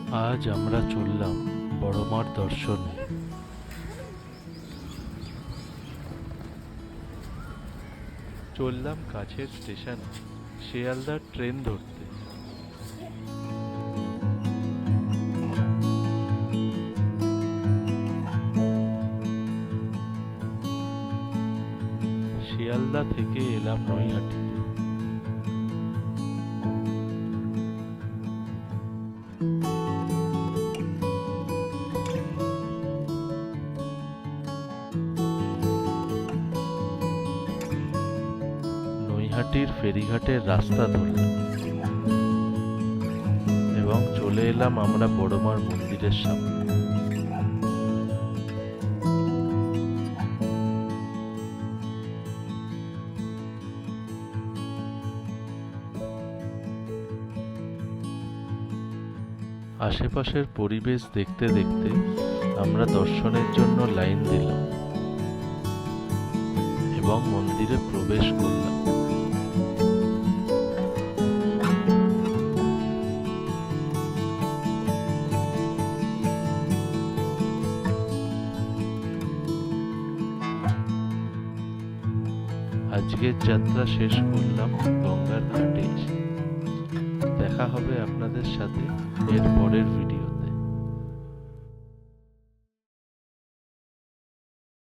আজ আমরা চললাম বড়মার দর্শনে। চললাম কাছের স্টেশনে শিয়ালদার ট্রেন ধরতে। শিয়ালদা থেকে এলাম নৈহাটি। নৈহাটির ফেরিঘাটের রাস্তা ধরলাম এবং চলে এলাম আমরা বড়মার মন্দিরের সামনে। আশেপাশের পরিবেশ দেখতে দেখতে আমরা দর্শনের জন্য লাইন দিলাম এবং মন্দিরে প্রবেশ করলাম। আজকের যাত্রা শেষ করলাম গঙ্গার ঘাটে এসে। দেখা হবে আপনাদের সাথে এর পরের ভিডিও।